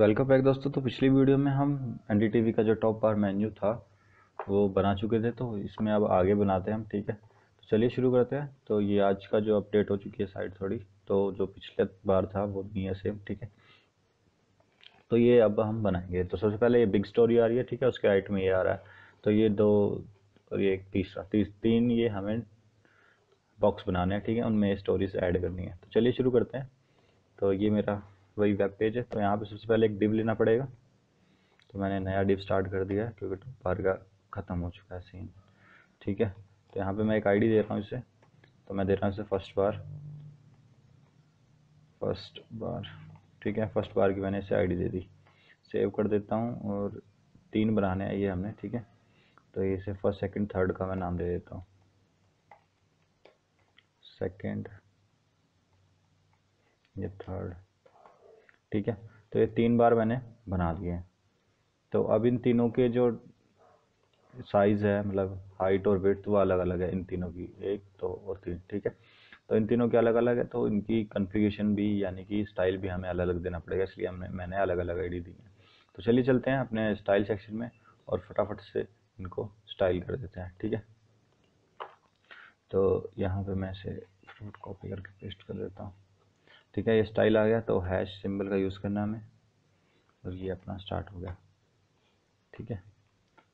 Welcome back दोस्तों। तो पिछली वीडियो में हम एनडीटीवी का जो टॉप बार मेन्यू था वो बना चुके थे, तो इसमें अब आगे बनाते हैं हम। ठीक है, तो चलिए शुरू करते हैं। तो ये आज का जो अपडेट हो चुकी है साइट थोड़ी, तो जो पिछले बार था वो नहीं है सेम। ठीक है, तो ये अब हम बनाएंगे। तो सबसे पहले ये बिग स्टोरी आ रही है, ठीक है, उसके राइट में ये आ रहा है। तो ये दो और ये एक तीसरा तीन ये हमें बॉक्स बनाने हैं। ठीक है, उनमें स्टोरीज ऐड करनी है। तो चलिए शुरू करते हैं। तो ये मेरा वही वेब पेज है। तो यहाँ पे सबसे पहले एक डिव लेना पड़ेगा। तो मैंने नया डिव स्टार्ट कर दिया है क्योंकि टॉप बार का ख़त्म हो चुका है सीन। ठीक है, तो यहाँ पे मैं एक आईडी दे रहा हूँ इसे। तो मैं दे रहा हूँ इसे फर्स्ट बार। ठीक है, फर्स्ट बार की मैंने इसे आईडी दे दी। सेव कर देता हूँ और 3 बनाने हैं ये हमने। ठीक है, तो ये इसे फर्स्ट सेकंड थर्ड का मैं नाम दे देता हूँ। सेकंड, ये थर्ड। ठीक है, तो ये 3 बार मैंने बना दिए हैं। तो अब इन तीनों के जो साइज़ है, मतलब हाइट और विड्थ, वो अलग अलग है इन तीनों की, 1 2 और 3। ठीक है, तो इन तीनों के अलग अलग है, तो इनकी कन्फिगरेशन भी यानी कि स्टाइल भी हमें अलग अलग देना पड़ेगा, इसलिए मैंने अलग अलग आईडी दी है। तो चलिए चलते हैं अपने स्टाइल सेक्शन में और फटाफट से इनको स्टाइल कर देते हैं। ठीक है, तो यहाँ पे मैं इसे फटाफट कॉपी करके पेस्ट कर देता हूँ। ठीक है, ये स्टाइल आ गया। तो हैश सिंबल का यूज़ करना हमें, और ये अपना स्टार्ट हो गया। ठीक है,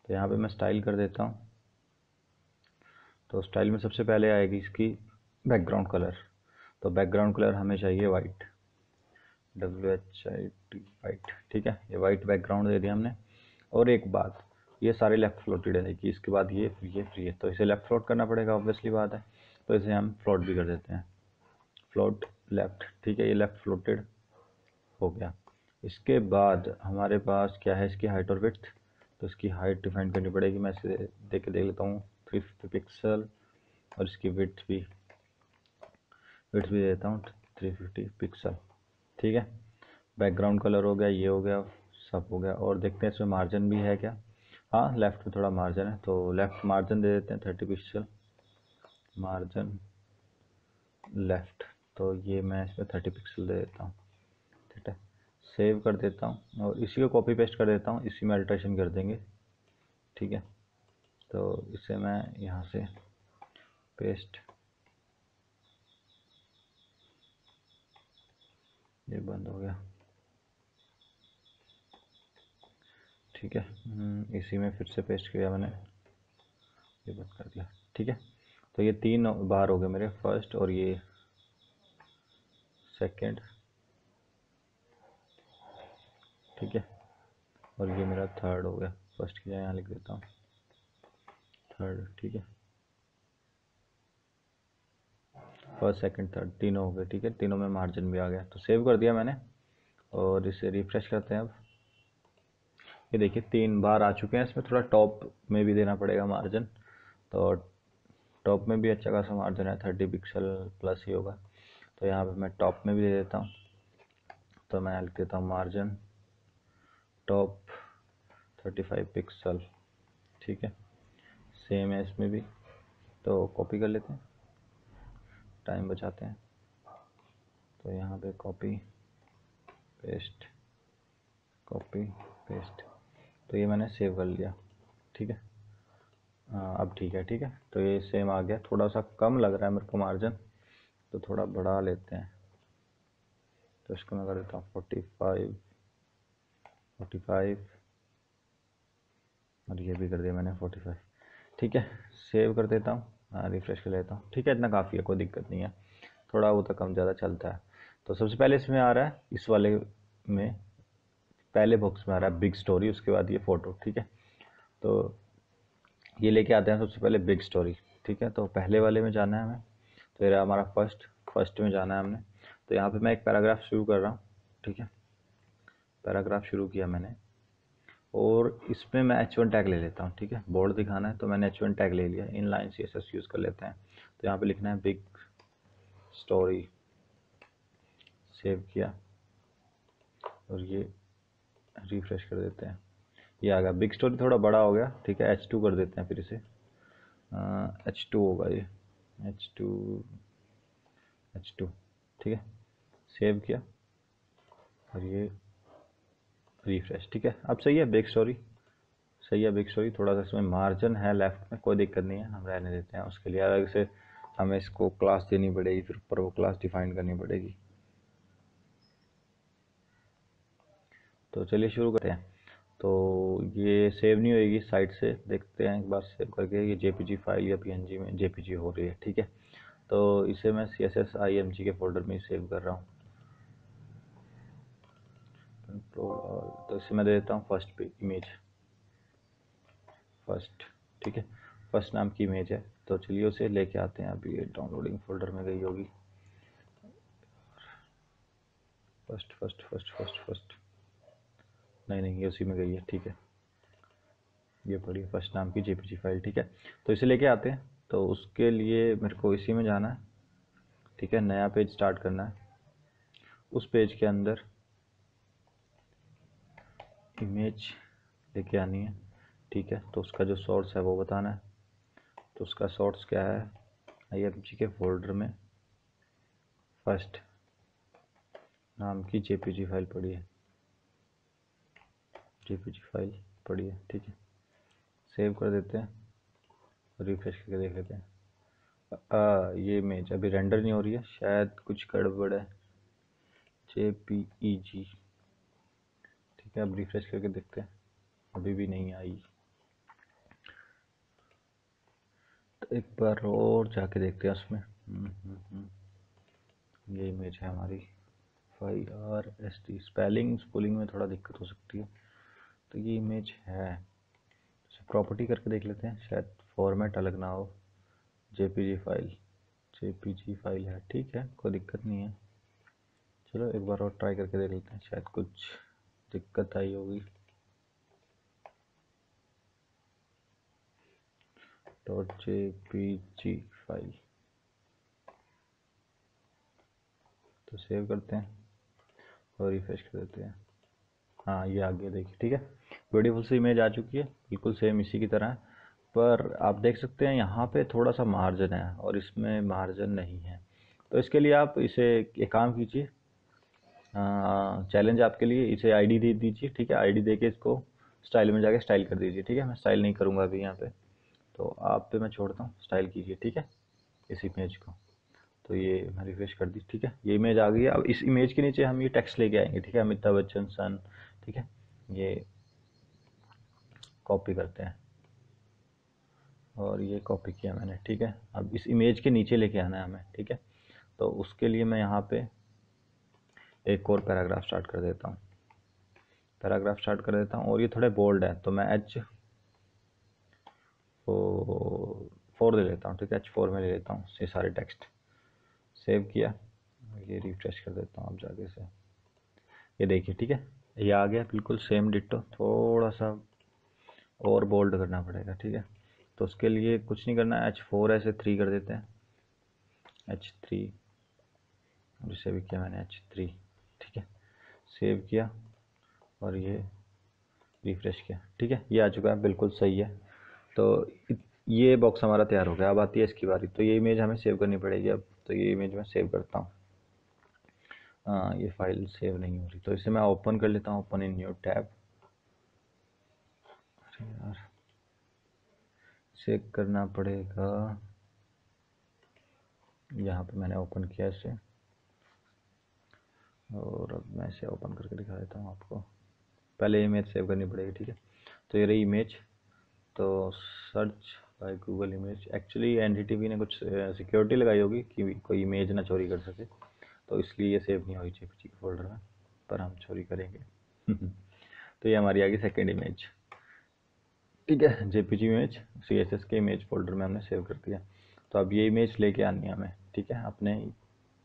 तो यहाँ पे मैं स्टाइल कर देता हूँ। तो स्टाइल में सबसे पहले आएगी इसकी बैकग्राउंड कलर। तो बैकग्राउंड कलर हमें चाहिए वाइट, WHIT वाइट। ठीक है, ये वाइट बैकग्राउंड दे दिया हमने। और एक बात, ये सारे लेफ्ट फ्लोटेड है कि इसके बाद ये फिर ये फिर ये, तो इसे लेफ्ट फ्लोट करना पड़ेगा, ऑब्वियसली बात है। तो इसे हम फ्लोट भी कर देते हैं, फ्लोट लेफ्ट। ठीक है, ये लेफ्ट फ्लोटेड हो गया। इसके बाद हमारे पास क्या है, इसकी हाइट और विड्थ। तो इसकी हाइट डिफाइन करनी पड़ेगी। मैं इसे देख लेता हूँ, 350 पिक्सल। और इसकी विड्थ भी दे देता हूँ 350 पिक्सल। ठीक है, बैकग्राउंड कलर हो गया, ये हो गया, सब हो गया। और देखते हैं इसमें मार्जिन भी है क्या। हाँ, लेफ्ट में थोड़ा मार्जिन है, तो लेफ्ट मार्जिन दे देते हैं 30 पिक्सल मार्जिन लेफ्ट। तो ये मैं इसमें 30 पिक्सल दे देता हूँ। ठीक है, सेव कर देता हूँ और इसी को कॉपी पेस्ट कर देता हूँ, इसी में अल्ट्रेशन कर देंगे। ठीक है, तो इसे मैं यहाँ से पेस्ट, ये बंद हो गया। ठीक है, इसी में फिर से पेस्ट किया मैंने, ये बंद कर दिया। ठीक है, तो ये 3 बार हो गए मेरे, फर्स्ट और ये सेकंड। ठीक है, और ये मेरा थर्ड हो गया। फर्स्ट की जगह यहाँ लिख देता हूँ थर्ड। ठीक है, फर्स्ट सेकंड थर्ड तीनों हो गए। ठीक है, तीनों में मार्जिन भी आ गया। तो सेव कर दिया मैंने और इसे रिफ्रेश करते हैं। अब ये देखिए 3 बार आ चुके हैं। इसमें थोड़ा टॉप में भी देना पड़ेगा मार्जिन। तो टॉप में भी अच्छा खासा मार्जिन है, 30 पिक्सल प्लस ही होगा। तो यहाँ पे मैं टॉप में भी दे देता हूँ। तो मैं लिख देता हूँ मार्जिन टॉप 35 पिक्सल। ठीक है, सेम है इसमें भी। तो कॉपी कर लेते हैं, टाइम बचाते हैं। तो यहाँ पे कॉपी पेस्ट, कॉपी पेस्ट। तो ये मैंने सेव कर लिया। ठीक है, अब ठीक है। ठीक है, तो ये सेम आ गया। थोड़ा सा कम लग रहा है मेरे को मार्जिन, तो थोड़ा बढ़ा लेते हैं। तो इसको मैं कर देता हूँ 45 और ये भी कर दिया मैंने 45। ठीक है, सेव कर देता हूँ, रिफ्रेश कर लेता हूँ। ठीक है, इतना काफ़ी है, कोई दिक्कत नहीं है। थोड़ा वो तो कम ज़्यादा चलता है। तो सबसे पहले इसमें आ रहा है, इस वाले में पहले बॉक्स में आ रहा है बिग स्टोरी, उसके बाद ये फ़ोटो। ठीक है, तो ये लेके आते हैं सबसे पहले बिग स्टोरी। ठीक है, तो पहले वाले में जाना है हमें। तो ये रहा हमारा फर्स्ट में जाना है हमने। तो यहाँ पे मैं एक पैराग्राफ शुरू कर रहा हूँ। ठीक है, पैराग्राफ शुरू किया मैंने और इसमें मैं H1 टैग ले लेता हूँ। ठीक है, बोर्ड दिखाना है तो मैंने H1 टैग ले लिया। इनलाइन CSS यूज़ कर लेते हैं। तो यहाँ पे लिखना है बिग स्टोरी, सेव किया और ये रिफ्रेश कर देते हैं। ये आ गया, बिग स्टोरी थोड़ा बड़ा हो गया। ठीक है, H2 कर देते हैं फिर इसे, H2 होगा ये, H2। ठीक है, सेव किया और ये रिफ्रेश। ठीक है, अब सही है बैक स्टोरी, सही है बैक स्टोरी। थोड़ा सा इसमें मार्जिन है लेफ्ट में, कोई दिक्कत नहीं है, हम रहने देते हैं। उसके लिए अलग से हमें इसको क्लास देनी पड़ेगी, फिर ऊपर वो क्लास डिफाइन करनी पड़ेगी। तो चलिए शुरू करते हैं। तो ये सेव नहीं होएगी साइट से, देखते हैं एक बार सेव करके। ये जेपीजी फाइल या पीएनजी में जेपीजी हो रही है। ठीक है, तो इसे मैं CSS IMG के फोल्डर में सेव कर रहा हूँ। तो इसे मैं दे देता हूँ फर्स्ट पे इमेज, फर्स्ट। ठीक है, फर्स्ट नाम की इमेज है। तो चलिए उसे लेके आते हैं। अभी ये डाउनलोडिंग फोल्डर में गई होगी। First first first first first, नहीं ये उसी में गई है। ठीक है, ये पड़ी फर्स्ट नाम की जेपीजी फाइल। ठीक है, तो इसे लेके आते हैं। तो उसके लिए मेरे को इसी में जाना है। ठीक है, नया पेज स्टार्ट करना है। उस पेज के अंदर इमेज लेके आनी है। ठीक है, तो उसका जो सोर्स है वो बताना है। तो उसका सोर्स क्या है, IMG के फोल्डर में फर्स्ट नाम की जेपीजी फाइल पड़ी है, जेपीजी फाइल पड़ी है। ठीक है, सेव कर देते हैं, रिफ्रेश करके देख लेते हैं। ये इमेज अभी रेंडर नहीं हो रही है, शायद कुछ गड़बड़ है। JPEG। ठीक है, अब रिफ्रेश करके देखते हैं, अभी भी नहीं आई। तो एक बार और जाके देखते हैं उसमें। ये इमेज है हमारी FIRST। स्पेलिंग स्पूलिंग में थोड़ा दिक्कत हो सकती है। तो ये इमेज है, प्रॉपर्टी करके देख लेते हैं, शायद फॉर्मेट अलग ना हो। जेपीजी फाइल है। ठीक है, कोई दिक्कत नहीं है। चलो एक बार और ट्राई करके देख लेते हैं, शायद कुछ दिक्कत आई होगी। .jpg फाइल, तो सेव करते हैं और रिफ्रेश कर देते हैं। हाँ, ये आ गया, देखिए। ठीक है, ब्यूटीफुल सी इमेज आ चुकी है, बिल्कुल सेम इसी की तरह है। पर आप देख सकते हैं यहाँ पे थोड़ा सा मार्जिन है और इसमें मार्जिन नहीं है। तो इसके लिए आप इसे एक काम कीजिए, चैलेंज आपके लिए, इसे आईडी दे दीजिए। ठीक है, आईडी दे के इसको स्टाइल में जाके स्टाइल कर दीजिए। ठीक है, मैं स्टाइल नहीं करूँगा अभी यहाँ पे, तो आप पे मैं छोड़ता हूँ, स्टाइल कीजिए। ठीक है, इस इमेज को। तो ये मैं रिफ्रेश कर दी। ठीक है, ये इमेज आ गई है। अब इस इमेज के नीचे हम ये टेक्स्ट लेके आएंगे। ठीक है, अमिताभ बच्चन सन। ठीक है, ये कॉपी करते हैं और ये कॉपी किया मैंने। ठीक है, अब इस इमेज के नीचे लेके आना है हमें। ठीक है, तो उसके लिए मैं यहाँ पे एक और पैराग्राफ स्टार्ट कर देता हूँ, और ये थोड़े बोल्ड है, तो मैं H4 ले लेता हूँ। ठीक है, H4 में ले लेता हूँ ये सारे टेक्स्ट। सेव किया, ये रिफ्रेश कर देता हूँ अब जाके से। ये देखिए, ठीक है, ये आ गया बिल्कुल सेम डिट्टो। थोड़ा सा और बोल्ड करना पड़ेगा। ठीक है, तो उसके लिए कुछ नहीं करना है, H4 ऐसे 3 कर देते हैं, H3, जिसे भी किया मैंने H3। ठीक है, सेव किया और ये रिफ्रेश किया। ठीक है, ये आ चुका है, बिल्कुल सही है। तो ये बॉक्स हमारा तैयार हो गया। अब आती है इसकी बारी। तो ये इमेज हमें सेव करनी पड़ेगी अब। तो ये इमेज मैं सेव करता हूँ। ये फाइल सेव नहीं हो रही, तो इसे मैं ओपन कर लेता हूँ, ओपन इन न्यू टैब। अरे यार, सेव करना पड़ेगा। यहाँ पे मैंने ओपन किया इसे, और अब मैं इसे ओपन करके दिखा देता हूँ आपको। पहले इमेज सेव करनी पड़ेगी। ठीक है, तो ये रही इमेज। तो search by Google image, actually NDTV ने कुछ सिक्योरिटी लगाई होगी कि कोई इमेज ना चोरी कर सके, तो इसलिए ये सेव नहीं हुई JPG फोल्डर में, पर हम चोरी करेंगे। तो ये हमारी आ गई सेकेंड इमेज। ठीक है, JPG इमेज CSS के इमेज फोल्डर में हमने सेव कर दिया। तो अब ये इमेज लेके आनी है हमें। ठीक है, अपने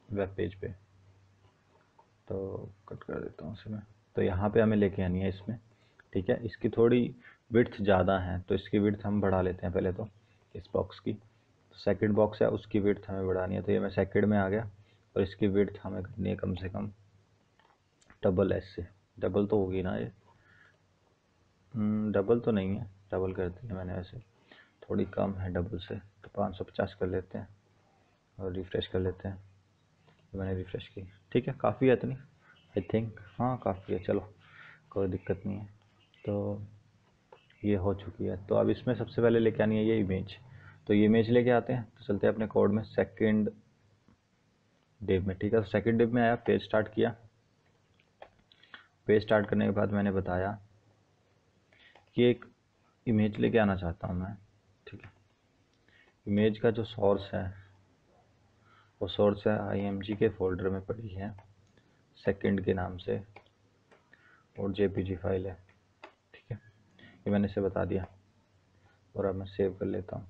वेब पेज पे। तो कट कर देता हूँ इसे मैं। तो यहाँ पे हमें लेके आनी है इसमें। ठीक है, इसकी थोड़ी विड्थ ज़्यादा है, तो इसकी विड्थ हम बढ़ा लेते हैं पहले तो, इस बॉक्स की। तो सेकंड बॉक्स है, उसकी विड्थ हमें बढ़ानी है। तो ये मैं सेकंड में आ गया, और इसकी विड्थ हमें करनी है कम से कम डबल S से। डबल तो होगी ना ये, डबल तो नहीं है, डबल कर दी है मैंने वैसे, थोड़ी कम है डबल से। तो 550 कर लेते हैं और रिफ़्रेश कर लेते हैं। तो मैंने रिफ़्रेश की। ठीक है, काफ़ी है इतनी, आई थिंक। हाँ, काफ़ी है, चलो कोई दिक्कत नहीं है। तो ये हो चुकी है। तो अब इसमें सबसे पहले लेके आनी है ये इमेज। तो ये इमेज लेके आते हैं। तो चलते हैं अपने कोड में सेकंड डिव में, ठीक है। तो सेकंड डिव में आया, पेज स्टार्ट किया। पेज स्टार्ट करने के बाद मैंने बताया कि एक इमेज लेके आना चाहता हूँ मैं, ठीक है। इमेज का जो सोर्स है वो सोर्स है IMG के फोल्डर में पड़ी है सेकंड के नाम से, और JPG फाइल है, ठीक है। ये मैंने इसे बता दिया और अब मैं सेव कर लेता हूँ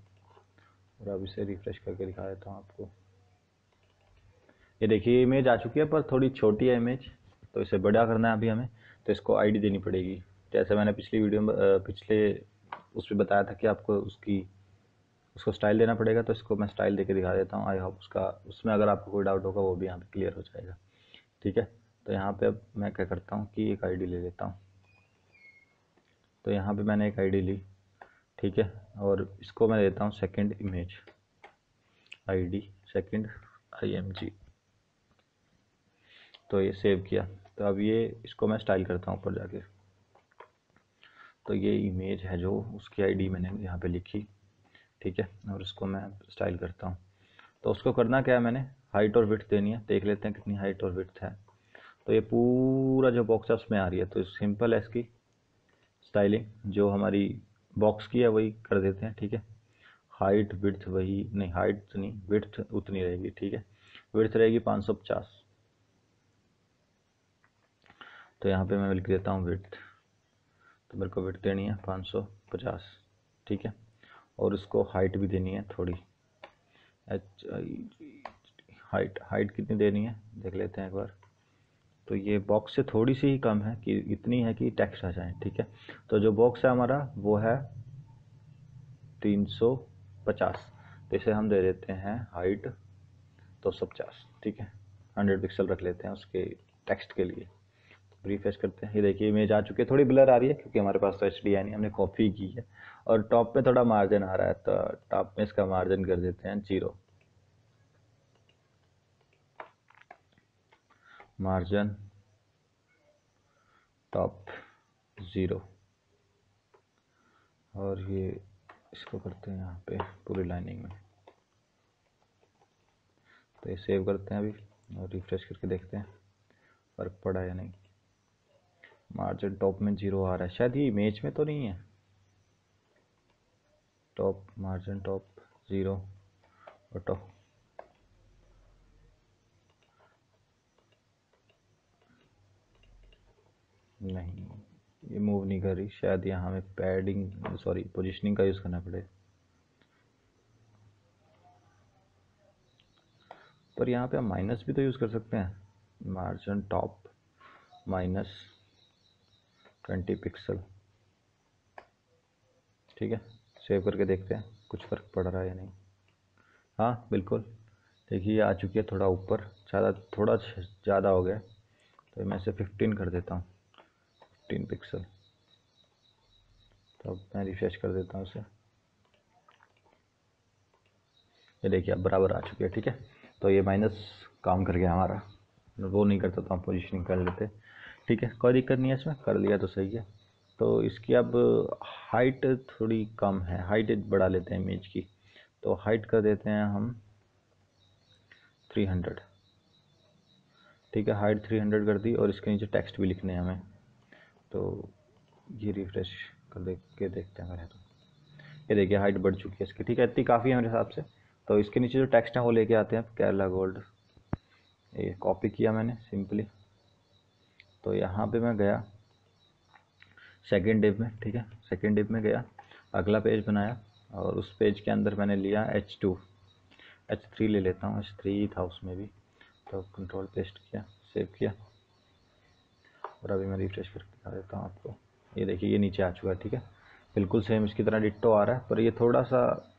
और अब इसे रिफ्रेश करके दिखा देता हूँ आपको। ये देखिए इमेज आ चुकी है, पर थोड़ी छोटी है इमेज, तो इसे बड़ा करना है अभी हमें। तो इसको ID देनी पड़ेगी, जैसे मैंने पिछली वीडियो में पिछले उसमें बताया था कि आपको उसको स्टाइल देना पड़ेगा। तो इसको मैं स्टाइल देके दिखा देता हूँ। आई होप उसमें अगर आपको कोई डाउट होगा वो भी यहाँ पे क्लियर हो जाएगा, ठीक है। तो यहाँ पे अब मैं क्या करता हूँ कि एक ID ले लेता हूँ। तो यहाँ पे मैंने एक ID ली, ठीक है, और इसको मैं देता हूँ second image ID second IMG। तो ये सेव किया। तो अब ये इसको मैं स्टाइल करता हूँ ऊपर जाके। तो ये इमेज है जो उसकी ID मैंने यहाँ पे लिखी, ठीक है, और इसको मैं स्टाइल करता हूँ। तो उसको करना क्या है, मैंने हाइट और विड्थ देनी है। देख लेते हैं कितनी हाइट और विड्थ है। तो ये पूरा जो बॉक्स है उसमें आ रही है। तो सिंपल है इसकी स्टाइलिंग, जो हमारी बॉक्स की है वही कर देते हैं, ठीक है। हाइट विड्थ वही नहीं, हाइट तो नहीं, विड्थ उतनी रहेगी, ठीक है। विड्थ रहेगी 550। तो यहाँ पे मैं लिख देता हूँ विड्थ। तो मेरे को विड्थ देनी है 550, ठीक है। और उसको हाइट भी देनी है थोड़ी, हाइट कितनी देनी है देख लेते हैं एक बार। तो ये बॉक्स से थोड़ी सी ही कम है, कि इतनी है कि टेक्स्ट आ जाए, ठीक है। तो जो बॉक्स है हमारा वो है 350। तो इसे हम दे देते हैं हाइट 250, ठीक है। 100 पिक्सल रख लेते हैं उसके टेक्स्ट के लिए। रिफ्रेश करते हैं। ये देखिए इमेज आ चुकी है। थोड़ी ब्लर आ रही है क्योंकि हमारे पास तो HDR नहीं, हमने कॉपी की है। और टॉप पे थोड़ा मार्जिन आ रहा है, तो टॉप में इसका मार्जिन कर देते हैं 0, मार्जिन टॉप 0। और ये इसको करते हैं यहाँ पे पूरी लाइनिंग में। तो ये सेव करते हैं अभी और रिफ्रेश करके देखते हैं फर्क पड़ा या नहीं। मार्जिन टॉप में 0 आ रहा है, शायद ये इमेज में तो नहीं है। टॉप मार्जिन टॉप 0 ऑटो, नहीं ये मूव नहीं कर रही। शायद यहाँ हमें पैडिंग सॉरी पोजिशनिंग का यूज़ करना पड़ेगा। पर यहाँ पे हम माइनस भी तो यूज़ कर सकते हैं। मार्जिन टॉप -20 पिक्सल, ठीक है। सेव करके देखते हैं कुछ फ़र्क पड़ रहा है या नहीं। हाँ बिल्कुल, देखिए आ चुकी है थोड़ा ऊपर, थोड़ा ज़्यादा हो गया। तो मैं इसे 15 कर देता हूँ, 15 पिक्सल। तो अब मैं रिफ्रेश कर देता हूँ इसे। ये देखिए अब बराबर आ चुकी है, ठीक है। तो ये माइनस काम कर गया हमारा, वो नहीं करता तो हम पोजीशनिंग कर लेते, ठीक है। कोई दिक्कत नहीं है इसमें, कर लिया तो सही है। तो इसकी अब हाइट थोड़ी कम है, हाइट बढ़ा लेते हैं इमेज की। तो हाइट कर देते हैं हम 300, ठीक है। हाइट 300 कर दी और इसके नीचे टेक्स्ट भी लिखने हैं हमें। तो ये रिफ्रेश कर के देखते हैं अगर है तो। ये देखिए हाइट बढ़ चुकी है इसकी, ठीक है। इतनी काफ़ी है मेरे हिसाब से। तो इसके नीचे जो टेक्स्ट है वो लेके आते हैं, केरला गोल्ड। ये कॉपी किया मैंने सिंपली। तो यहाँ पे मैं गया सेकेंड डिव में, ठीक है। सेकेंड डिव में गया, अगला पेज बनाया और उस पेज के अंदर मैंने लिया H3 ले लेता हूँ। H3 था उसमें भी। तो कंट्रोल पेस्ट किया, सेव किया और अभी मैं रिफ्रेश करके दिखा देता हूँ आपको। ये देखिए ये नीचे आ चुका है, ठीक है। बिल्कुल सेम इसकी तरह डिट्टो आ रहा है, पर ये थोड़ा सा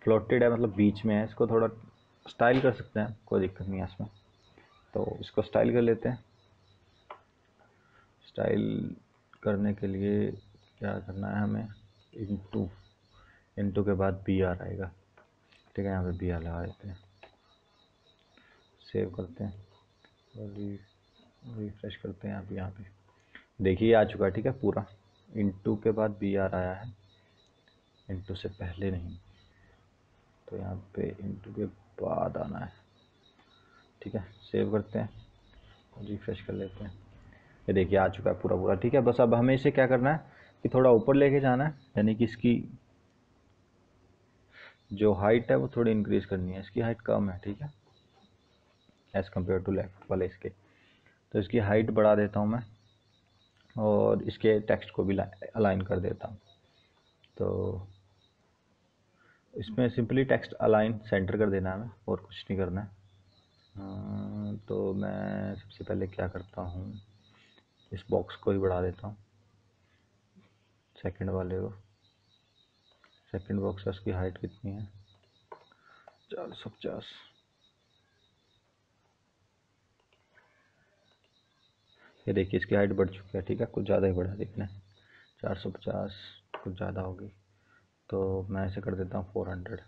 फ्लोटेड है, मतलब बीच में है। इसको थोड़ा स्टाइल कर सकते हैं, कोई दिक्कत नहीं है इसमें। तो इसको स्टाइल कर लेते हैं। स्टाइल करने के लिए क्या करना है हमें, इंटू के बाद BR आएगा, ठीक है। यहाँ पे BR लगा देते हैं, सेव करते हैं और रिफ्रेश करते हैं यहाँ पे। देखिए आ चुका है, ठीक है पूरा। इंटू के बाद बी आर आया है, इंटू से पहले नहीं, तो यहाँ पे इंटू के बाद आना है, ठीक है। सेव करते हैं, रिफ्रेश कर लेते हैं। ये देखिए आ चुका है पूरा पूरा, ठीक है। बस अब हमें इसे क्या करना है कि थोड़ा ऊपर लेके जाना है, यानी कि इसकी जो हाइट है वो थोड़ी इंक्रीज करनी है। इसकी हाइट कम है, ठीक है, एज़ कम्पेयर टू लेफ्ट वाले इसके। तो इसकी हाइट बढ़ा देता हूँ मैं, और इसके टेक्स्ट को भी अलाइन कर देता हूँ। तो इसमें सिंपली टेक्स्ट अलाइन सेंटर कर देना है हमें, और कुछ नहीं करना है। तो मैं सबसे पहले क्या करता हूँ, इस बॉक्स को ही बढ़ा देता हूँ, सेकंड वाले को। सेकंड बॉक्स का उसकी हाइट कितनी है, 450। ये देखिए इसकी हाइट बढ़ चुकी है, ठीक है, कुछ ज़्यादा ही बढ़ा देखना है। 450 कुछ ज़्यादा होगी, तो मैं ऐसे कर देता हूँ 400।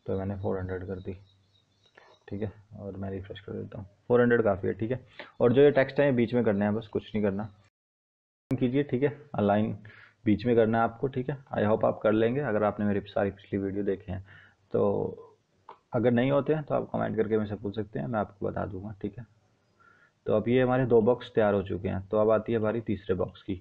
तो मैंने 400 कर दी, ठीक है, और मैं रिफ्रेश कर देता हूँ। 400 काफ़ी है, ठीक है। और जो ये टेक्स्ट है ये बीच में करना है, बस कुछ नहीं करना कीजिए, ठीक है। अलाइन बीच में करना है आपको, ठीक है। आई होप आप कर लेंगे अगर आपने मेरी सारी पिछली वीडियो देखे हैं। तो अगर नहीं होते हैं तो आप कमेंट करके मुझसे पूछ सकते हैं, मैं आपको बता दूंगा, ठीक है। तो अब ये हमारे 2 बॉक्स तैयार हो चुके हैं। तो अब आती है हमारी तीसरे बॉक्स की।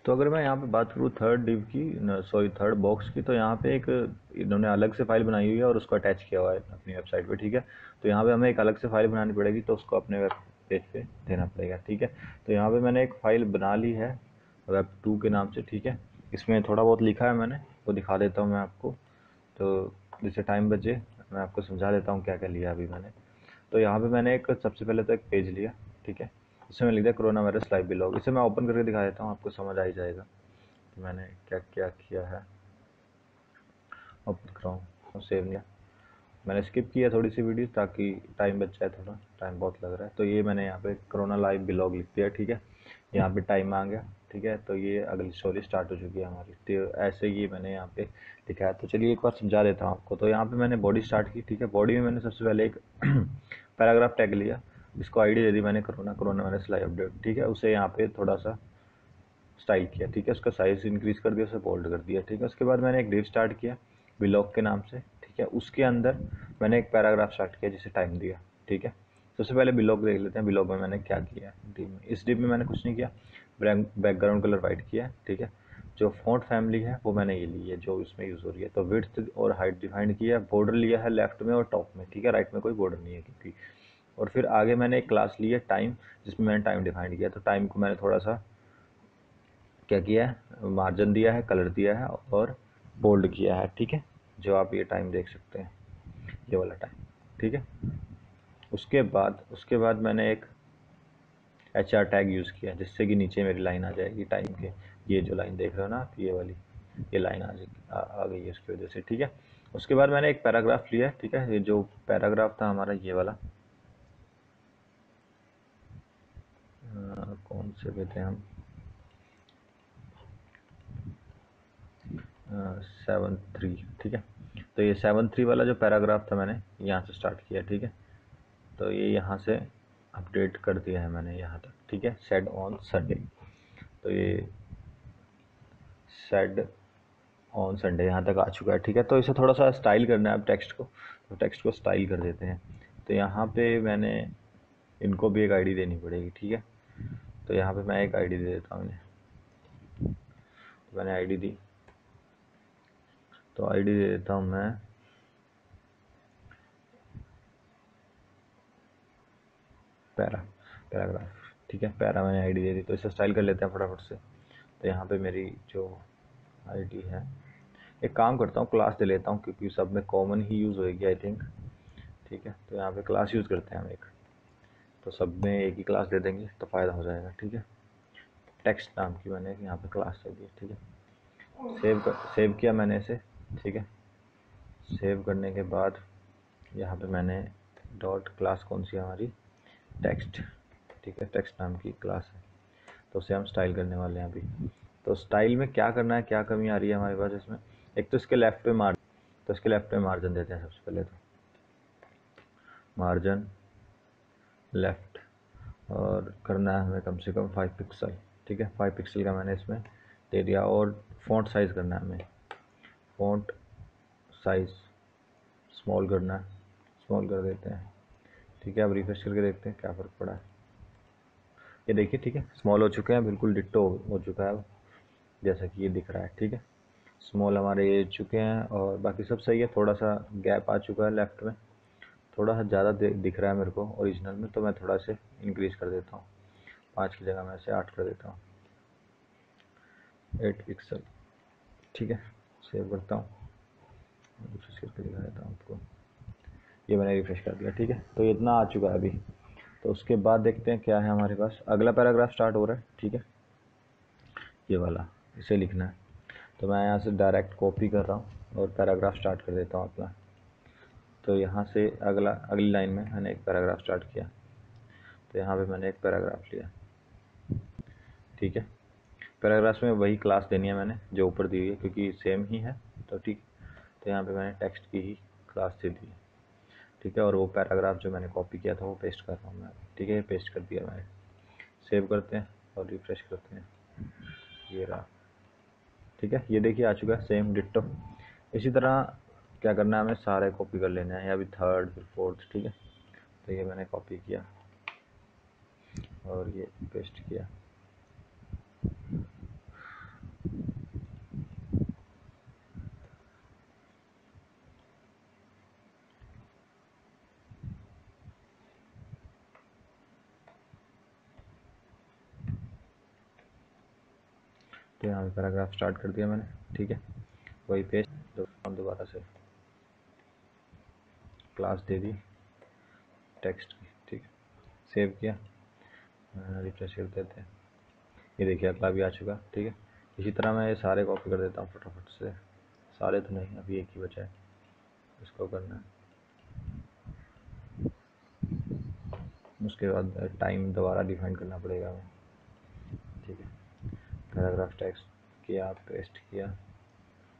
तो अगर मैं यहाँ पे बात करूँ थर्ड डिव की, सॉरी थर्ड बॉक्स की, तो यहाँ पे एक इन्होंने अलग से फाइल बनाई हुई है और उसको अटैच किया हुआ है अपनी वेबसाइट पे, ठीक है। तो यहाँ पे हमें एक अलग से फाइल बनानी पड़ेगी, तो उसको अपने वेब पेज पे देना पड़ेगा, ठीक है। तो यहाँ पे मैंने एक फ़ाइल बना ली है वेब 2 के नाम से, ठीक है। इसमें थोड़ा बहुत लिखा है मैंने, वो दिखा देता हूँ मैं आपको। तो जिससे टाइम बचे मैं आपको समझा देता हूँ क्या क्या लिया अभी मैंने। तो यहाँ पे मैंने एक सबसे पहले तो एक पेज लिया, ठीक है। इसमें लिख दिया कोरोना वायरस लाइव ब्लॉग। इसे मैं ओपन करके दिखा देता हूँ, आपको समझ आ ही जाएगा कि मैंने क्या क्या किया है। ओपन कराऊँ और सेव लिया। मैंने स्किप किया थोड़ी सी वीडियो ताकि टाइम बच जाए, थोड़ा टाइम बहुत लग रहा है। तो ये मैंने यहाँ पे कोरोना लाइव ब्लॉग लिख दिया, ठीक है। यहाँ पे टाइम आ गया, ठीक है। तो ये अगली स्टोरी स्टार्ट हो चुकी है हमारी। तो ऐसे ही मैंने यहाँ पे लिखा है। तो चलिए एक बार समझा देता हूँ आपको। तो यहाँ पे मैंने बॉडी स्टार्ट की, ठीक है। बॉडी में मैंने सबसे पहले एक पैराग्राफ टैग लिया, इसको आईडी दे दी मैंने कोरोना वायरस लाइव अपडेट, ठीक है। उसे यहाँ पे थोड़ा सा स्टाइल किया, ठीक है। उसका साइज इंक्रीज कर दिया, उसे बोल्ड कर दिया, ठीक है। उसके बाद मैंने एक डिव स्टार्ट किया ब्लॉग के नाम से, ठीक है। उसके अंदर मैंने एक पैराग्राफ स्टार्ट किया जिसे टाइम दिया, ठीक है। सबसे पहले ब्लॉग देख लेते हैं, ब्लॉग में मैंने क्या किया है डिव में। इस डिव में मैंने कुछ नहीं किया, बैकग्राउंड कलर वाइट किया है, ठीक है। जो फॉन्ट फैमिली है वो मैंने ये ली है जो इसमें यूज़ हो रही है। तो विड्थ और हाइट डिफाइन किया है, बॉर्डर लिया है लेफ्ट में और टॉप में, ठीक है। राइट में कोई बॉर्डर नहीं है क्योंकि। और फिर आगे मैंने एक क्लास ली है टाइम, जिसमें मैंने टाइम डिफाइन किया। तो टाइम को मैंने थोड़ा सा क्या किया है, मार्जिन दिया है, कलर दिया है और बोल्ड किया है, ठीक है। जो आप ये टाइम देख सकते हैं, ये वाला टाइम, ठीक है। उसके बाद मैंने एक HR टैग यूज़ किया जिससे कि नीचे मेरी लाइन आ जाएगी टाइम के। ये जो लाइन देख रहे हो ना आप, ये वाली, ये लाइन आ गई है उसकी वजह से, ठीक है। उसके बाद मैंने एक पैराग्राफ लिया, ठीक है। ये जो पैराग्राफ था हमारा ये वाला, कौन से पे थे हम, 7-3, ठीक है। तो ये 7-3 वाला जो पैराग्राफ था मैंने यहाँ से स्टार्ट किया, ठीक है। तो ये यहाँ से अपडेट कर दिया है मैंने यहाँ तक, ठीक है। सेड ऑन संडे, तो ये सेड ऑन संडे यहाँ तक आ चुका है, ठीक है। तो इसे थोड़ा सा स्टाइल करना है अब टेक्स्ट को, तो टेक्स्ट को स्टाइल कर देते हैं। तो यहाँ पे मैंने इनको भी एक आईडी देनी पड़ेगी, ठीक है। तो यहाँ पे मैं एक आईडी दे देता हूँ इन्हें। तो मैंने आईडी दी, तो आईडी दे देता हूँ मैं पैराग्राफ, ठीक है। पैरा मैंने आईडी दे दी। तो इसे स्टाइल कर लेते हैं फटाफट से। तो यहाँ पे मेरी जो आईडी है, एक काम करता हूँ क्लास दे लेता हूँ क्योंकि सब में कॉमन ही यूज़ होएगी आई थिंक, ठीक है। तो यहाँ पे क्लास यूज़ करते हैं हम एक, तो सब में एक ही क्लास दे देंगे तो फ़ायदा हो जाएगा, ठीक है। टेक्स्ट नाम की मैंने यहाँ पे क्लास दे दी, ठीक है। सेव किया मैंने इसे, ठीक है। सेव करने के बाद यहाँ पे मैंने डॉट क्लास कौन सी है हमारी, टेक्स्ट, ठीक है। टेक्स्ट नाम की क्लास है, तो उसे हम स्टाइल करने वाले हैं अभी। तो स्टाइल में क्या करना है, क्या कमी आ रही है हमारे पास इसमें, एक तो इसके लेफ़्ट पे मार्जिन, तो इसके लेफ़्ट पे मार्जिन देते हैं सबसे पहले। तो मार्जिन लेफ़्ट, और करना है हमें कम से कम 5 पिक्सल। ठीक है, 5 पिक्सल का मैंने इसमें दे दिया। और फ़ॉन्ट साइज़ करना है हमें, फ़ॉन्ट साइज़ स्मॉल करना है, स्मॉल कर देते हैं। ठीक है, अब रिफ्रेश करके देखते हैं क्या फ़र्क पड़ा है। ये देखिए, ठीक है, स्मॉल हो चुके हैं, बिल्कुल डिट्टो हो चुका है अब, जैसा कि ये दिख रहा है। ठीक है, स्मॉल हमारे ये चुके हैं और बाकी सब सही है। थोड़ा सा गैप आ चुका है लेफ़्ट में, थोड़ा सा ज़्यादा दिख रहा है मेरे को ओरिजिनल में, तो मैं थोड़ा से इंक्रीज़ कर देता हूँ। 5 की जगह मैं इसे 8 कर देता हूँ, 8 पिक्सल। ठीक है, सेव करता हूँ, रिफ्रेश करके दिखा देता हूँ आपको। ये मैंने रिफ्रेश कर दिया। ठीक है, तो इतना आ चुका है अभी। तो उसके बाद देखते हैं क्या है हमारे पास। अगला पैराग्राफ स्टार्ट हो रहा है। ठीक है, ये वाला, इसे लिखना है। तो मैं यहाँ से डायरेक्ट कॉपी कर रहा हूँ और पैराग्राफ स्टार्ट कर देता हूँ अपना। तो यहाँ से अगली लाइन में मैंने एक पैराग्राफ स्टार्ट किया, तो यहाँ पे मैंने एक पैराग्राफ लिया। ठीक है, पैराग्राफ में वही क्लास देनी है मैंने जो ऊपर दी हुई है, क्योंकि सेम ही है। तो ठीक, तो यहाँ पे मैंने टेक्स्ट की ही क्लास दे दी है। ठीक है, और वो पैराग्राफ जो मैंने कॉपी किया था वो पेस्ट कर रहा हूँ मैं। ठीक है, पेस्ट कर दिया मैंने। सेव करते हैं और रिफ्रेश करते हैं, ये रहा। ठीक है, ये देखिए आ चुका है सेम डिट्टो। इसी तरह क्या करना है, हमें सारे कॉपी कर लेना है, अभी थर्ड फिर फोर्थ। ठीक है, तो ये मैंने कॉपी किया और ये पेस्ट किया। तो यहाँ पे पैराग्राफ स्टार्ट कर दिया मैंने। ठीक है, वही पेस्ट दोबारा से क्लास दे दी टेक्स्ट की। ठीक है, सेव किया, रिफ्रेश कर देते हैं। ये देखिए अगला भी आ चुका। ठीक है, इसी तरह मैं ये सारे कॉपी कर देता हूँ फटाफट से। सारे तो नहीं, अभी एक ही बचा है, इसको करना है। उसके बाद टाइम दोबारा डिफाइन करना पड़ेगा हमें। ठीक है, पैराग्राफ टेक्स्ट किया, पेस्ट किया,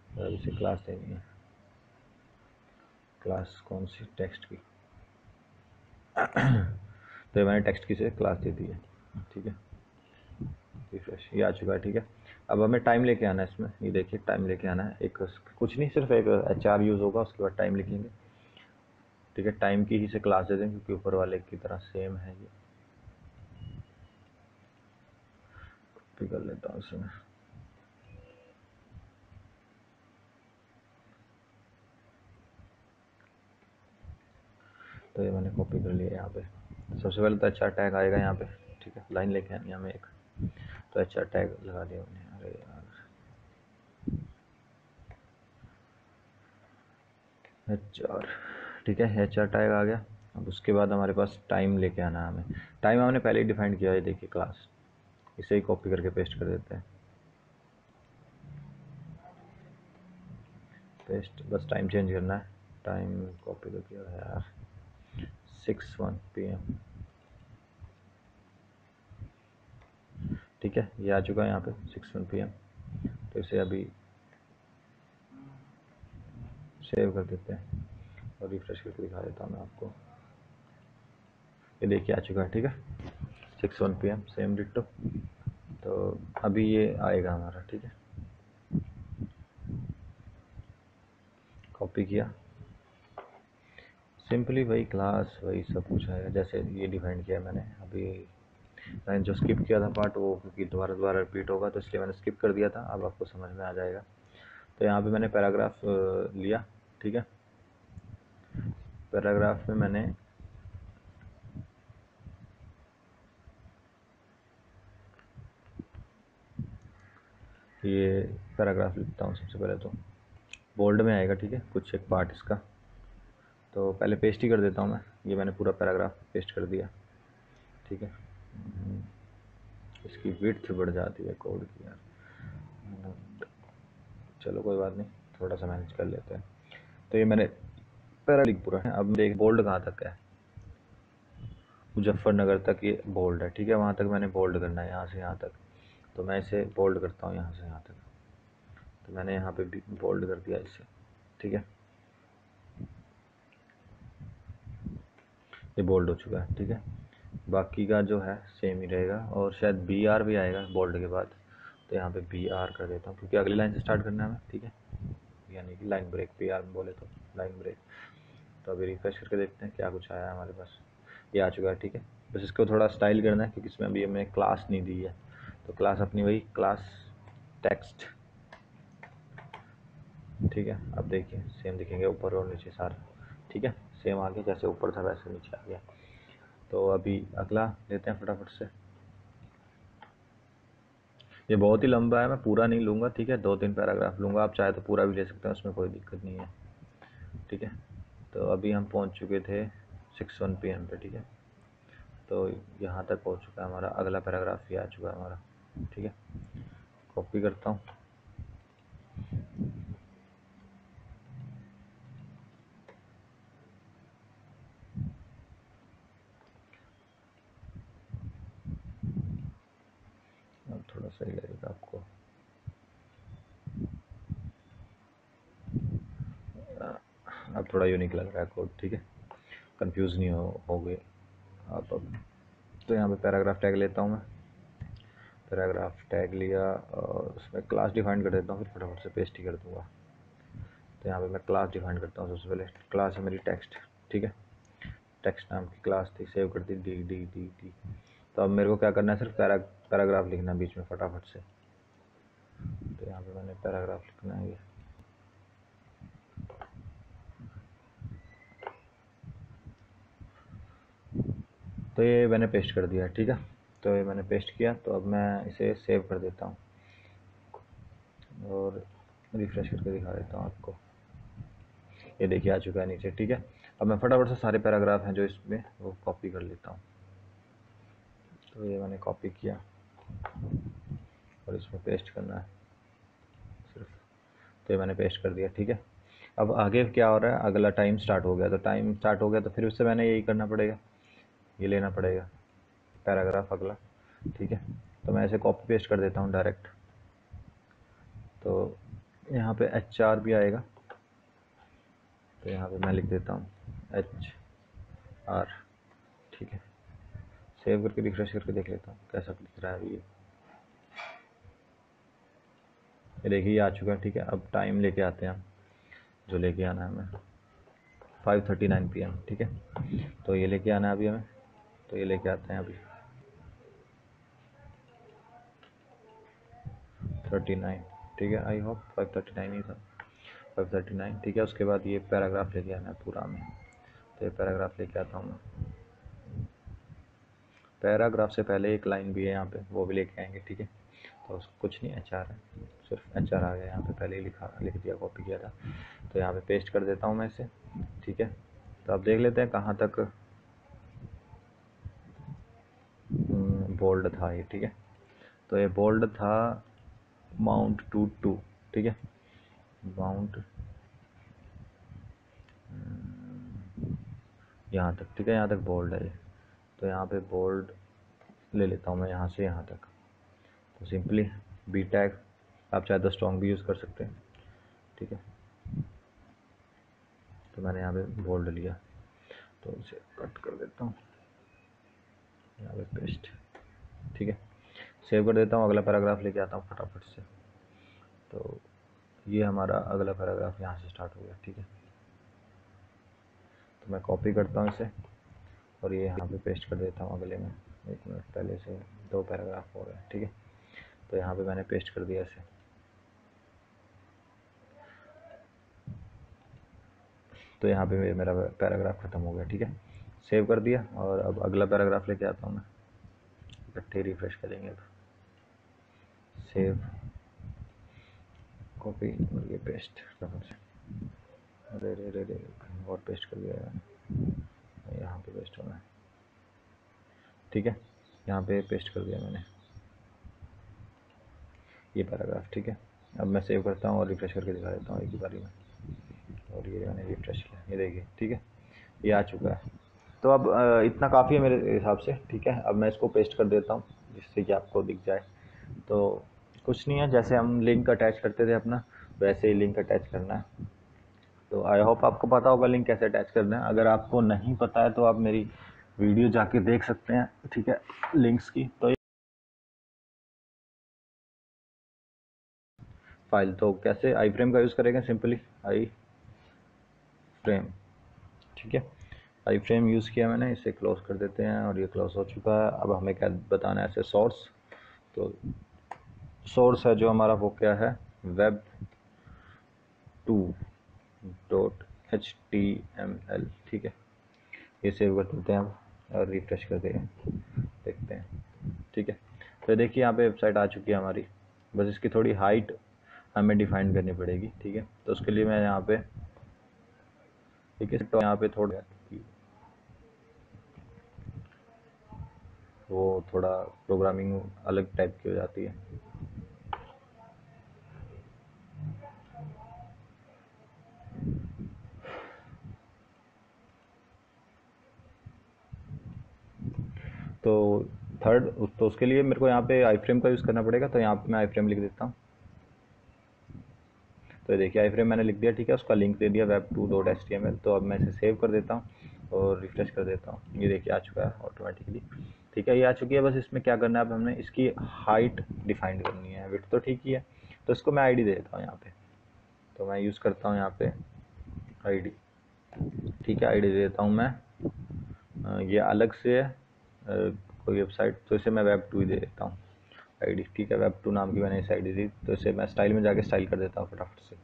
और अब इसे क्लास देनी है। क्लास कौन सी, टेक्स्ट की। तो ये मैंने टेक्स्ट की से क्लास दे दी है। ठीक है, रिफ्रेश, ये आ चुका है। ठीक है, अब हमें टाइम लेके आना है इसमें। ये देखिए टाइम लेके आना है, एक कुछ नहीं, सिर्फ एक HR यूज़ होगा, उसके बाद टाइम लिखेंगे। ठीक है, टाइम की ही से क्लास दे दें क्योंकि ऊपर वाले की तरह सेम है। ये कॉपी कर लेता हूँ इसमें। तो ये मैंने कॉपी कर लिया यहाँ पे। सबसे पहले तो HR टैग आएगा यहाँ पे। ठीक है, लाइन लेके आनी है हमें एक, तो HR टैग लगा दिया मैंने। अरे यार, HR। ठीक है, HR टैग आ गया। अब उसके बाद हमारे पास टाइम लेके आना है हमें। टाइम हमने पहले ही डिफाइन किया है, देखिए क्लास, इसे ही कॉपी करके पेस्ट कर देते हैं। पेस्ट, बस टाइम चेंज करना है। टाइम कॉपी तो किया है यार, 6:01 PM। ठीक है, ये आ चुका है यहाँ पे 6:01 PM। तो इसे अभी सेव कर देते हैं और रिफ्रेश करके दिखा देता हूँ मैं आपको। ये देखिए आ चुका है। ठीक है, 6:01 PM, सेम डिट्टो। तो अभी ये आएगा हमारा। ठीक है, कॉपी किया, सिंपली वही क्लास वही सब कुछ आएगा जैसे ये डिफाइन किया मैंने। अभी मैंने जो स्किप किया था पार्ट, वो क्योंकि दोबारा दोबारा रिपीट होगा तो इसलिए मैंने स्किप कर दिया था। अब आपको समझ में आ जाएगा। तो यहाँ पे मैंने पैराग्राफ लिया। ठीक है, पैराग्राफ में मैंने ये पैराग्राफ लिखता हूँ। सबसे पहले तो बोल्ड में आएगा। ठीक है, कुछ एक पार्ट इसका, तो पहले पेस्ट ही कर देता हूँ मैं। ये मैंने पूरा पैराग्राफ पेस्ट कर दिया। ठीक है, इसकी विड्थ बढ़ जाती है कोड की यार, चलो कोई बात नहीं, थोड़ा सा मैनेज कर लेते हैं। तो ये मैंने पैरा लिख पूरा है। अब देख बोल्ड कहाँ तक है, मुजफ्फरनगर तक ये बोल्ड है। ठीक है, वहाँ तक मैंने बोल्ड करना है, यहाँ से यहाँ तक। तो मैं इसे बोल्ड करता हूँ यहाँ से यहाँ तक। तो मैंने यहाँ पे भी बोल्ड कर दिया इसे। ठीक है, ये बोल्ड हो चुका है। ठीक है, बाकी का जो है सेम ही रहेगा, और शायद बी आर भी आएगा बोल्ड के बाद, तो यहाँ पे बी आर कर देता हूँ क्योंकि अगली लाइन से स्टार्ट करना है हमें, ठीक है, यानी कि लाइन ब्रेक, बी आर में बोले तो लाइन ब्रेक। तो अभी रिफ्रेश करके देखते हैं क्या कुछ आया है हमारे पास। ये आ चुका है, ठीक है। बस इसको थोड़ा स्टाइल करना है क्योंकि इसमें अभी हमें क्लास नहीं दी है, तो क्लास अपनी वही क्लास टेक्स्ट, ठीक है। अब देखिए सेम दिखेंगे ऊपर और नीचे सारा, ठीक है, सेम आ गया, जैसे ऊपर था वैसे नीचे आ गया। तो अभी अगला लेते हैं फटाफट से। ये बहुत ही लंबा है, मैं पूरा नहीं लूँगा, ठीक है, 2-3 पैराग्राफ लूँगा, आप चाहे तो पूरा भी ले सकते हैं, उसमें कोई दिक्कत नहीं है, ठीक है। तो अभी हम पहुँच चुके थे 6:01 PM पे, ठीक है। तो यहाँ तक पहुँच चुका है हमारा अगला पैराग्राफ, ये आ चुका है हमारा, ठीक है। कॉपी करता हूँ, अब थोड़ा सही लगेगा आपको। अब थोड़ा यूनिक लग रहा है कोड, ठीक है, कंफ्यूज नहीं हो गए आप अब। तो यहाँ पे पैराग्राफ टैग लेता हूँ मैं, पैराग्राफ टैग लिया और उसमें क्लास डिफाइन कर देता हूँ, फिर फटाफट से पेस्ट ही कर दूँगा। तो यहाँ पे मैं क्लास डिफाइन करता हूँ। सबसे पहले क्लास है मेरी टेक्स्ट, ठीक है, टेक्स्ट नाम की क्लास थी, सेव कर दी, डी डी डी डी। तो अब मेरे को क्या करना है, सिर्फ पैराग्राफ लिखना है बीच में फटाफट से। तो यहाँ पे मैंने पैराग्राफ लिखना है ये, तो ये मैंने पेस्ट कर दिया, ठीक है। तो ये मैंने पेस्ट किया, तो अब मैं इसे सेव कर देता हूँ और रिफ्रेश करके दिखा देता हूँ आपको। ये देखिए आ चुका है नीचे, ठीक है। अब मैं फटाफट से सारे पैराग्राफ हैं जो इसमें वो कॉपी कर लेता हूँ। तो ये मैंने कॉपी किया और इसमें पेस्ट करना है सिर्फ, तो ये मैंने पेस्ट कर दिया, ठीक है। अब आगे क्या हो रहा है, अगला टाइम स्टार्ट हो गया, तो टाइम स्टार्ट हो गया तो फिर उससे मैंने यही करना पड़ेगा, ये लेना पड़ेगा पैराग्राफ अगला, ठीक है। तो मैं ऐसे कॉपी पेस्ट कर देता हूँ डायरेक्ट। तो यहाँ पे HR भी आएगा, तो यहाँ पे मैं लिख देता हूँ HR, ठीक है। सेव करके रिफ्रेश करके देख लेता हूँ कैसा दिख रहा है अभी ये देखिए ये आ चुका है, ठीक है। अब टाइम लेके आते हैं हम, जो लेके आना है हमें 5:39 PM, ठीक है। तो ये लेके आना है अभी हमें, तो ये लेके आते हैं अभी 39, ठीक है। आई होप 5:39 ही था, 5:39, ठीक है। उसके बाद ये पैराग्राफ लेके आना है पूरा में, तो ये पैराग्राफ लेके आता हूँ मैं। पैराग्राफ से पहले एक लाइन भी है यहाँ पे, वो भी लेके आएंगे, ठीक है। तो कुछ नहीं, HR है, सिर्फ HR आ गया यहाँ पे, पहले ही लिख दिया, कॉपी किया था। तो यहाँ पे पेस्ट कर देता हूँ मैं इसे, ठीक है। तो अब देख लेते हैं कहाँ तक बोल्ड था ये, ठीक है। तो ये बोल्ड था माउंट टू, ठीक है, माउंट यहाँ तक, ठीक है, यहाँ तक बोल्ड है ये। तो यहाँ पे बोल्ड ले लेता हूँ मैं यहाँ से यहाँ तक। तो सिंपली बी टैग, आप चाहे तो स्ट्रॉन्ग भी यूज़ कर सकते हैं, ठीक है। तो मैंने यहाँ पे बोल्ड लिया, तो इसे कट कर देता हूँ, यहाँ पे पेस्ट, ठीक है। सेव कर देता हूँ, अगला पैराग्राफ लेके आता हूँ फटाफट से। तो ये हमारा अगला पैराग्राफ यहाँ से स्टार्ट हो गया, ठीक है। तो मैं कॉपी करता हूँ इसे और ये यहाँ पे पेस्ट कर देता हूँ अगले में। 1 मिनट पहले से 2 पैराग्राफ हो गए, ठीक है। तो यहाँ पे मैंने पेस्ट कर दिया इसे। तो यहाँ पे मेरा पैराग्राफ ख़त्म हो गया, ठीक है। सेव कर दिया और अब अगला पैराग्राफ लेके आता हूँ मैं, इकट्ठे रिफ्रेश करेंगे। अब सेव, कॉपी और ये पेस्ट फटाफट से। अरे रे रे रे, और पेस्ट कर दिया मैंने, यहाँ पे पेस्ट होना है, ठीक है। यहाँ पे पेस्ट कर दिया मैंने ये पैराग्राफ, ठीक है। अब मैं सेव करता हूँ और रिफ्रेश करके दिखा देता हूँ एक ही बारी में। और ये मैंने रिफ्रेश किया, ये देखिए, ठीक है, ये आ चुका है। तो अब इतना काफ़ी है मेरे हिसाब से, ठीक है। अब मैं इसको पेस्ट कर देता हूँ जिससे कि आपको दिख जाए। तो कुछ नहीं है, जैसे हम लिंक अटैच करते थे अपना, वैसे ही लिंक अटैच करना है। तो आई होप आपको पता होगा लिंक कैसे अटैच करना है। अगर आपको नहीं पता है तो आप मेरी वीडियो जाके देख सकते हैं, ठीक है, लिंक्स की। तो फाइल तो कैसे आई फ्रेम का यूज़ करेंगे, सिंपली आई फ्रेम, ठीक है। आई फ्रेम यूज़ किया मैंने, इसे क्लोज कर देते हैं और ये क्लोज हो चुका है। अब हमें क्या बताना है ऐसे सोर्स, तो सोर्स है जो हमारा वो क्या है, वेब 2 डॉट HTML, ठीक है। ये सेव कर देते हैं अब और रिफ्रेश करते हैं, देखते हैं, ठीक है। तो देखिए यहाँ पे वेबसाइट आ चुकी है हमारी, बस इसकी थोड़ी हाइट हमें डिफाइन करनी पड़ेगी, ठीक है। तो उसके लिए मैं यहाँ पे, ठीक है, तो यहाँ पे थोड़ा वो थोड़ा प्रोग्रामिंग अलग टाइप की हो जाती है। तो थर्ड, तो उसके लिए मेरे को यहाँ पे आई फ्रेम का यूज़ करना पड़ेगा। तो यहाँ पे मैं आई फ्रेम लिख देता हूँ। तो देखिए आई फ्रेम मैंने लिख दिया, ठीक है, उसका लिंक दे दिया web2.html। तो अब मैं इसे सेव कर देता हूँ और रिफ्रेश कर देता हूँ। ये देखिए आ चुका है ऑटोमेटिकली, ठीक है, ये आ चुकी है। बस इसमें क्या करना है, अब हमने इसकी हाइट डिफाइन करनी है। विड्थ तो ठीक ही है, तो इसको मैं आईडी दे देता हूँ यहाँ पे। तो मैं यूज़ करता हूँ यहाँ पे आईडी, ठीक है, आईडी दे देता हूँ मैं। ये अलग से है कोई वेबसाइट, तो इसे मैं web2 ही दे देता हूँ आईडी, ठीक है। web2 नाम की मैंने इस आईडी दी। तो इसे मैं स्टाइल में जाके स्टाइल कर देता हूँ फटाफट से।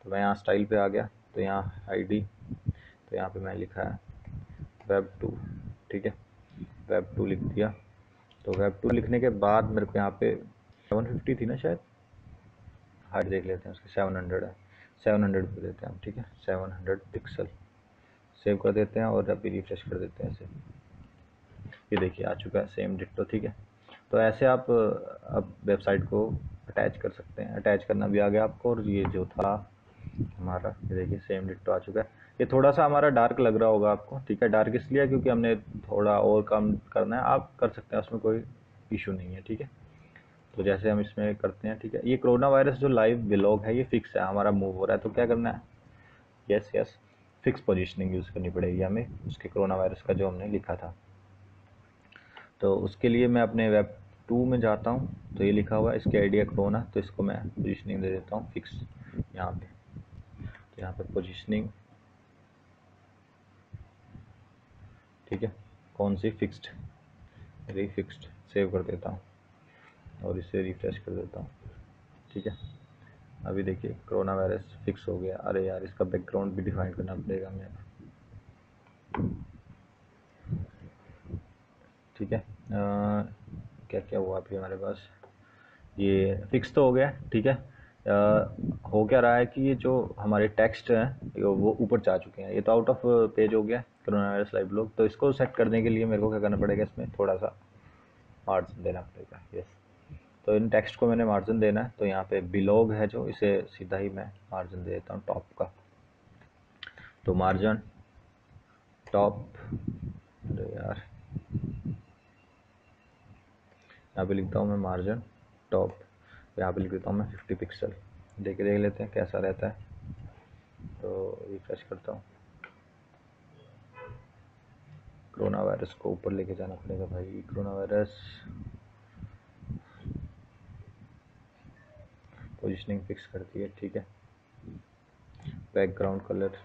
तो मैं यहाँ स्टाइल पे आ गया, तो यहाँ आईडी, तो यहाँ पे मैं लिखा है web2, ठीक है, web2 लिख दिया। तो web2 लिखने के बाद मेरे को यहाँ पे 750 थी ना शायद, हाइट देख लेते हैं उसकी, 700 है, 700 पे देते हैं हम, ठीक है, 700 पिक्सल। सेव कर देते हैं और अभी रिफ्रेश कर देते हैं इसे। ये देखिए आ चुका है सेम डिट्टो, ठीक है। तो ऐसे आप अब वेबसाइट को अटैच कर सकते हैं, अटैच करना भी आ गया आपको। और ये जो था हमारा, ये देखिए सेम डिट्टो आ चुका है। ये थोड़ा सा हमारा डार्क लग रहा होगा आपको, ठीक है, डार्क इसलिए क्योंकि हमने थोड़ा और कम करना है। आप कर सकते हैं, उसमें कोई इशू नहीं है, ठीक है। तो जैसे हम इसमें करते हैं, ठीक है, ये कोरोना वायरस जो लाइव ब्लॉग है ये फिक्स है, हमारा मूव हो रहा है। तो क्या करना है, yes yes, fix positioning use करनी पड़ेगी हमें उसके कोरोना वायरस का जो हमने लिखा था। तो उसके लिए मैं अपने web2 में जाता हूँ। तो ये लिखा हुआ है इसके आइडिया कोरोना, तो इसको मैं पोजीशनिंग दे देता हूँ फिक्स यहाँ पे। तो यहाँ पे पोजीशनिंग, ठीक है, कौन सी, फिक्स्ड, फिक्स्ड। सेव कर देता हूँ और इसे रिफ्रेश कर देता हूँ, ठीक है। अभी देखिए कोरोना वायरस फिक्स हो गया। अरे यार, इसका बैकग्राउंड भी डिफाइन करना पड़ेगा हमें, ठीक है। क्या क्या हुआ अभी हमारे पास, ये फिक्स तो हो गया, ठीक है। हो क्या रहा है कि ये जो हमारे टेक्स्ट हैं वो ऊपर जा चुके हैं। ये तो आउट ऑफ पेज हो गया कोरोना वायरस लाइव ब्लॉग। तो इसको सेट करने के लिए मेरे को क्या करना पड़ेगा, इसमें थोड़ा सा मार्जिन देना पड़ेगा, यस। तो इन टेक्स्ट को मैंने मार्जिन देना है। तो यहाँ पे बिलोग है जो, इसे सीधा ही मैं मार्जिन दे देता हूँ टॉप का। तो मार्जिन टॉप, अरे यार, यहाँ पे लिखता हूँ मैं मार्जिन टॉप, यहाँ पे लिख देता हूँ मैं 50 पिक्सल। देख लेते हैं कैसा रहता है। तो रिफ्रेश करता हूँ। कोरोना वायरस को ऊपर लेके जाना पड़ेगा भाई, कोरोना वायरस पोजीशनिंग फिक्स कर दी है, ठीक है। बैकग्राउंड कलर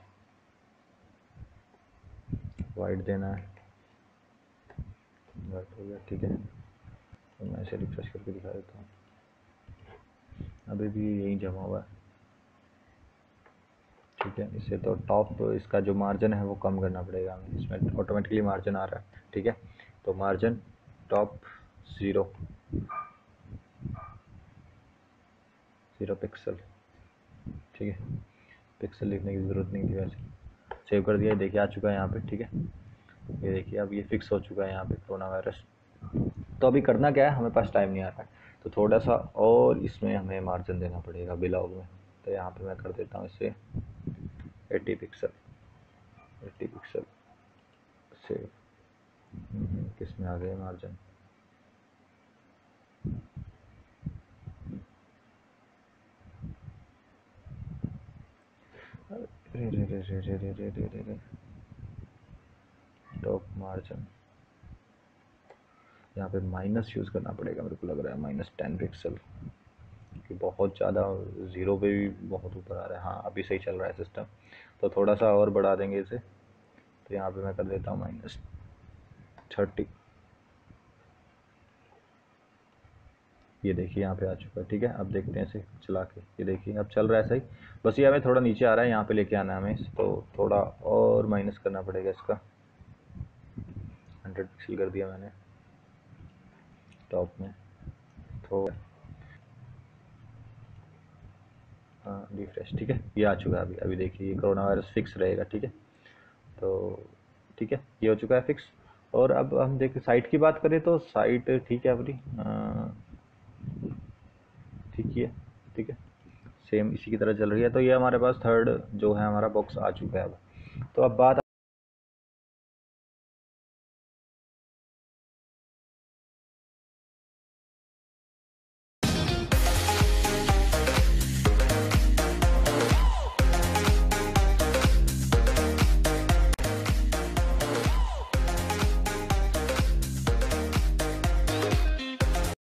वाइट देना है, वाइट हो गया, ठीक है। तो मैं इसे रिफ्रेश करके दिखा देता हूँ, अभी भी यही जमा हुआ है, ठीक है। इसे तो टॉप, इसका जो मार्जिन है वो कम करना पड़ेगा हमें, इसमें ऑटोमेटिकली मार्जिन आ रहा है, ठीक है। तो मार्जिन टॉप 0 पिक्सल, ठीक है। पिक्सल लिखने की ज़रूरत नहीं थी वैसे। सेव कर दिया, देखिए आ चुका है यहाँ पे, ठीक है। ये देखिए अब ये फिक्स हो चुका है यहाँ पे कोरोना वायरस। तो अभी करना क्या है, हमें पास टाइम नहीं आ रहा है, तो थोड़ा सा और इसमें हमें मार्जिन देना पड़ेगा बिलॉग में। तो यहाँ पे मैं कर देता हूँ इसे 80 पिक्सल, 80 पिक्सल सेव। किस में आ गए मार्जिन, रे रे रे रे रे रे रे रे रे, टॉप मार्जिन यहाँ पे माइनस यूज़ करना पड़ेगा, मेरे को लग रहा है -10 पिक्सल, कि बहुत ज़्यादा 0 पे भी बहुत ऊपर आ रहा है। हाँ अभी सही चल रहा है सिस्टम, तो थोड़ा सा और बढ़ा देंगे इसे। तो यहाँ पे मैं कर देता हूँ -30। ये देखिए यहाँ पे आ चुका है। ठीक है, अब देखते हैं इसे चला के। ये देखिए अब चल रहा है सही, बस ये हमें थोड़ा नीचे आ रहा है, यहाँ पे लेके आना है हमें, तो थोड़ा और माइनस करना पड़ेगा इसका। 100 पिक्सल कर दिया मैंने टॉप में। तो रिफ्रेश, ठीक है, ये आ चुका है अभी। अभी देखिए ये कोरोना वायरस फिक्स रहेगा। ठीक है, तो ठीक है, ये हो चुका है फिक्स। और अब हम देखें साइट की बात करें तो साइट ठीक है अपनी, ठीक ही है। ठीक है, सेम इसी की तरह चल रही है। तो ये हमारे पास थर्ड जो है हमारा बॉक्स आ चुका है अब। तो अब बात